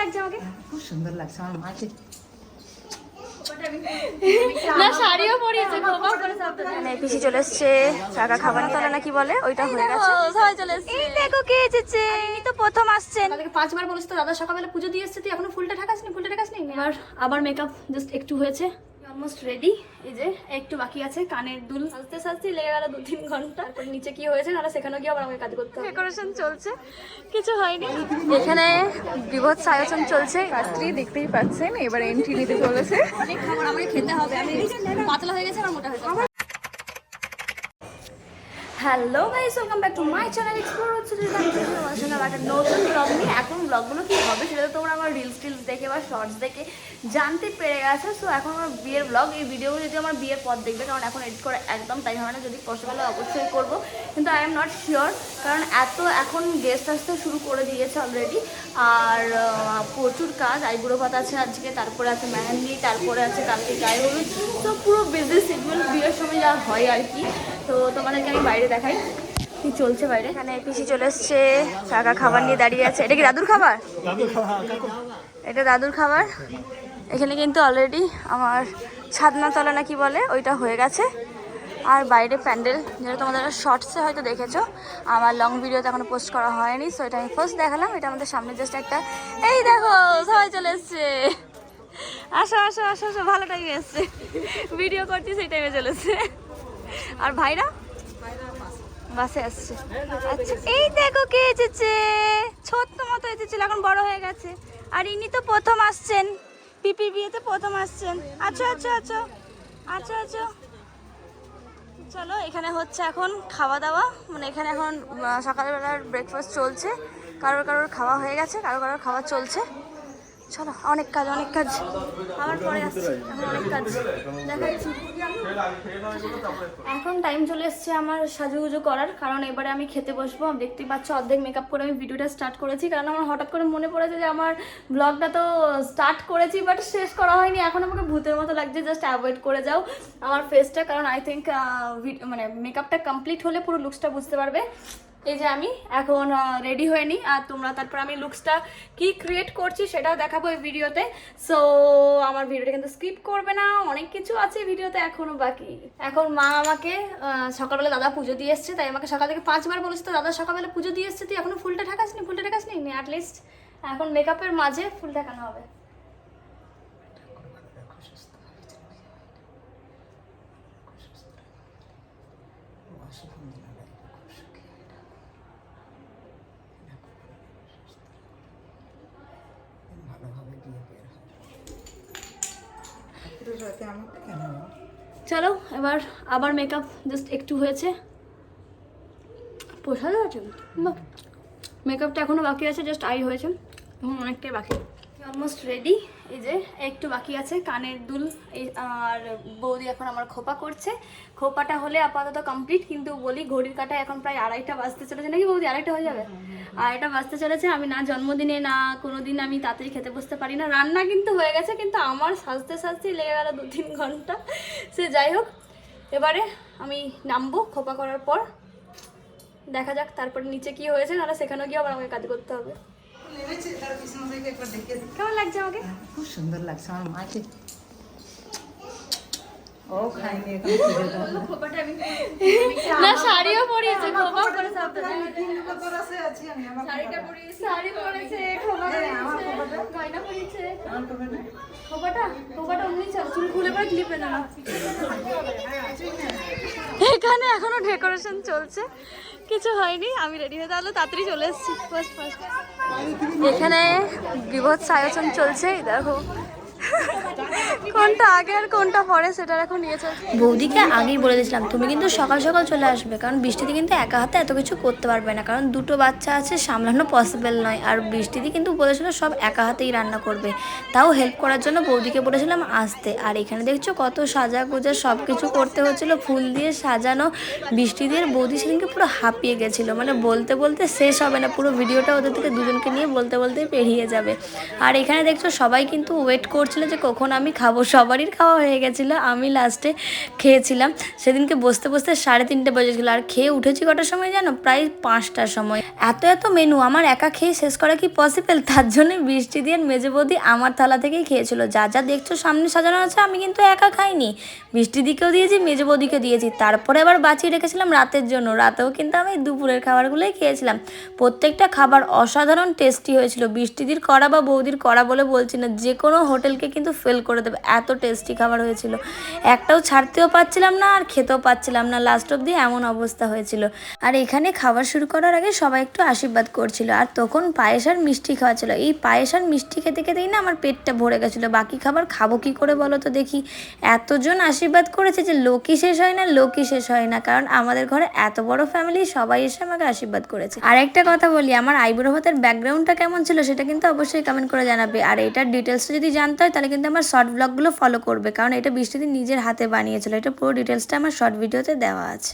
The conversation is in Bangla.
লাগছে আমাকে? খুব সুন্দর লাগছে আমার মাকে। না শাড়িও পরিয়েছে, খোপা করে সব। মানে পিসি চলে এসছে, কাকা খাবার তলা না কি বলে ওইটা হয়ে গেছে। সবাই চলে এসছে। এই দেখো কে এসেছে, ইনি তো প্রথম আসছেন। তাদেরকে 5 বার বলেছি তো দাদা সকালবেলা পুজো দিয়ে এসছে, তুই এখনো ফুলটা ঢাকাসনি, ফুলটা ঢাকাসনি। এবার আবার মেকআপ জাস্ট একটু হয়েছে, অলমোস্ট রেডি। এই যে একটু বাকি আছে, কানের দুল সাজতে সাজতে লেগে গেল 2-3 ঘন্টা। তারপর নিচে কি হয়েছে না সেখানে গিয়ে আবার আমাকে কাজ করতে হবে। ডেকোরেশন চলছে, কিছু হয়নি। এখানে বিভৎস আয়োজন চলছে, রাত্রি দেখতেই পাচ্ছেন। এবার এন্ট্রি নিতে চলেছে। অনেক খাবার আমাকে খেতে হবে, আমি পাতলা হয়ে গেছে, আমার মোটা হয়ে যাবে। Hello guys, welcome back to my channel explore হচ্ছে একটা নতুন ব্লগ নিয়ে। এখন ব্লগগুলো কী হবে সেটা তো তোমরা আমার রিলস দেখে বা শর্টস দেখে জানতে পেরে গেছো। সো এখন আমার বিয়ের ব্লগ, এই ভিডিওগুলো যদি আমার বিয়ের পর দেখবে, কারণ এখন এডিট করা একদম তাই হয় না। যদি পসিবল হয় অবশ্যই করবো, কিন্তু আই এম নট শিওর, কারণ এখন গেস্ট আসতে শুরু করে দিয়েছে অলরেডি। আর প্রচুর কাজ, আইবুড়ো ভাত আছে আজকে, তারপরে আছে মেহেন্দি, তারপরে আছে কালকে গায়ে হলুদ। তো পুরো বিজি শিডিউল বিয়ের সময় যা হয় আর কি। তো তোমাদেরকে আমি বাইরে দেখাই কি চলছে বাইরে। এখানে পিসি চলে এসছে, কাকা খাবার নিয়ে দাঁড়িয়ে আছে। এটা কি দাদুর খাবার? এটা দাদুর খাবার। এখানে কিন্তু অলরেডি আমার ছাদনা তলা না কি বলে ওইটা হয়ে গেছে। আর বাইরে প্যান্ডেল, যেটা তোমাদের শর্টসে হয়তো দেখেছো, আমার লং ভিডিওতে এখনো পোস্ট করা হয়নি। সো এটা আমি ফার্স্ট দেখালাম। এটা আমাদের সামনে জাস্ট একটা, এই দেখো সবাই চলে এসছে। আসো আসো আসো আসো, ভালো টাইমে এসছে, ভিডিও করছি সেই টাইমে চলে এসছে। আর ভাইরা বাসে আসছে। আচ্ছা এই দেখো কে এসেছে, ছোট্ট মতো এসেছিল, এখন বড় হয়ে গেছে। আর ইনি তো প্রথম আসছেন, পিপির বিয়েতে প্রথম আসছেন। আচ্ছা আচ্ছা আচ্ছা আচ্ছা আচ্ছা, চলো এখানে হচ্ছে এখন খাওয়া দাওয়া। মানে এখানে এখন সকালবেলার ব্রেকফাস্ট চলছে, কারোর কারোর খাওয়া হয়ে গেছে, কারোর কারোর খাওয়া চলছে। চলো, অনেক কাজ অনেক কাজ, আবার পরে আসছি, এখন অনেক কাজ দেখাচ্ছি। এখন টাইম চলে এসছে আমার সাজুগুজু করার, কারণ এবারে আমি খেতে বসবো। দেখতেই পাচ্ছ অর্ধেক মেকআপ করে আমি ভিডিওটা স্টার্ট করেছি, কারণ আমার হঠাৎ করে মনে পড়েছে যে আমার ব্লগটা তো স্টার্ট করেছি বাট শেষ করা হয়নি। এখন আমাকে ভূতের মতো লাগছে, জাস্ট অ্যাভয়েড করে যাও আমার ফেসটা, কারণ আই থিঙ্ক মানে মেকআপটা কমপ্লিট হলে পুরো লুকসটা বুঝতে পারবে। এই যে আমি এখন রেডি হয়ে নিই, আর তোমরা তারপর আমি লুকসটা কি ক্রিয়েট করছি সেটাও দেখাবো এই ভিডিওতে। সো আমার ভিডিওটা কিন্তু স্কিপ করবে না, অনেক কিছু আছে ভিডিওতে এখনো বাকি। এখন মা আমাকে সকালবেলা দাদা পুজো দিয়ে এসছে, তাই আমাকে সকাল থেকে 5 বার বলেছে তো দাদা সকালবেলা পুজো দিয়ে এসছে, তুই এখনো ফুলটা ঢাকাসনি, ফুলটা ঢাকাসনি। অ্যাটলিস্ট এখন মেকআপের মাঝে ফুল ঢাকানো হবে। চলো এবার আবার মেকআপ জাস্ট একটু হয়েছে, পোষানো আছে। মেকআপটা এখনো বাকি আছে, জাস্ট আই হয়েছে, এখন অনেকটাই বাকি। Almost ready. এই যে একটু বাকি আছে, কানের দুল। আর বৌদি এখন আমার খোপা করছে, খোপাটা হলে আপাতত কমপ্লিট। কিন্তু বলি ঘড়ির কাঁটায় এখন প্রায় 2:30 বাজতে চলেছে, নাকি বৌদি 2:30 হয়ে যাবে? 2:30 বাজতে চলেছে। আমি না জন্মদিনে না কোনো দিন আমি তাড়াতাড়ি খেতে বসতে পারি না। রান্না কিন্তু হয়ে গেছে, কিন্তু আমার সাজতে সাজতেই লেগে গেল 2-3 ঘন্টা। সে যাই হোক, এবারে আমি নামবো খোপা করার পর, দেখা যাক তারপরে নিচে কি হয়েছে, নাহলে সেখানেও গিয়ে আবার আমাকে কাজ করতে হবে। কেমন লাগছে আমাকে? খুব সুন্দর লাগছে আমার মাকে। ও খাইনি খোপাটা আমি না শাড়িও পরিয়েছে, খোপা করে সব। শাড়িটা পরিয়েছে, শাড়ি পরেছে, খোপা পরিয়েছে, গয়না পরিয়েছে। খোপাটা অমনি চুল খুলে পরে ক্লিপে না। এখানে এখনো ডেকোরেশন চলছে, কিছু হয়নি। আমি রেডি হয়ে তাহলে তাড়াতাড়ি চলে এসেছি ফার্স্ট। এখানে বিভৎস আয়োজন চলছে, দেখো কোনটা আগে আর কোনটা পরে সেটার এখন নিয়ে চলছে। বৌদিকে আগেই বলে দিয়েছিলাম তুমি কিন্তু সকাল সকাল চলে আসবে, কারণ বৃষ্টিদি কিন্তু একা হাতে এত কিছু করতে পারবে না, কারণ 2টো বাচ্চা আছে, সামলানো পসিবল নয়। আর বৃষ্টিদি কিন্তু বলেছিল সব একা হাতেই রান্না করবে, তাও হেল্প করার জন্য বৌদিকে বলেছিলাম আসতে। আর এখানে দেখছো কত সাজা গোজা সব কিছু করতে হচ্ছিল, ফুল দিয়ে সাজানো। বৃষ্টিদির বৌদি সেদিনকে পুরো হাঁপিয়ে গেছিলো, মানে বলতে বলতে শেষ হবে না, পুরো ভিডিওটা ওদের থেকে দুজনকে নিয়ে বলতে বলতে পেরিয়ে যাবে। আর এখানে দেখছো সবাই কিন্তু ওয়েট করছিল যে কখন আমি খাবো, সবারই খাওয়া হয়ে গেছিলো, আমি লাস্টে খেয়েছিলাম। সেদিনকে বসতে বসতে 3:30 বেজেছিলো, আর খেয়ে উঠেছি কটার সময় জানো? প্রায় 5টার সময়। এত মেনু আমার একা খেয়ে শেষ করা কি পসিবল? তার জন্যই বৃষ্টি দিয়ে মেজে বৌদি আমার থালা থেকেই খেয়েছিল। যা যা দেখছো সামনে সাজানো আছে আমি কিন্তু একা খাইনি, বৃষ্টি দিকেও দিয়েছি, মেজে বৌদিকে দিয়েছি, তারপরে আবার বাঁচিয়ে রেখেছিলাম রাতের জন্য। রাতেও কিন্তু আমি দুপুরের খাবারগুলোই খেয়েছিলাম। প্রত্যেকটা খাবার অসাধারণ টেস্টি হয়েছিল। বৃষ্টিদির করা বা বৌদির করা বলে বলছি না, যে কোনো হোটেলকে কিন্তু ফেল করে দেবে, এত টেস্টি খাবার হয়েছিল। একটাও ছাড়তেও পারছিলাম না আর খেতেও পারছিলাম না, লাস্ট অব্দি এমন অবস্থা হয়েছিল। আর এখানে খাবার শুরু করার আগে সবাই একটু আশীর্বাদ করছিল, আর তখন পায়েস আর মিষ্টি খাওয়া ছিল। এই পায়েস আর মিষ্টি খেতে খেতেই না আমার পেটটা ভরে গেছিলো। বাকি খাবার খাবো কি করে বলো তো দেখি? এতজন আশীর্বাদ করেছে যে লোকই শেষ হয় না, লোকই শেষ হয় না, কারণ আমাদের ঘরে এত বড় ফ্যামিলি, সবাই এসে আমাকে আশীর্বাদ করেছে। আর একটা কথা বলি, আমার আইবুড়ো ভাতের ব্যাকগ্রাউন্ডটা কেমন ছিল সেটা কিন্তু অবশ্যই কমেন্ট করে জানাবে। আর এটার ডিটেলসটা যদি জানতে হয় তাহলে কিন্তু আমার শর্ট ব্লগগুলো ফলো করবে, কারণ এটা বৃষ্টিদিন নিজের হাতে বানিয়েছিল। এটা পুরো ডিটেলসটা আমার শর্ট ভিডিওতে দেওয়া আছে।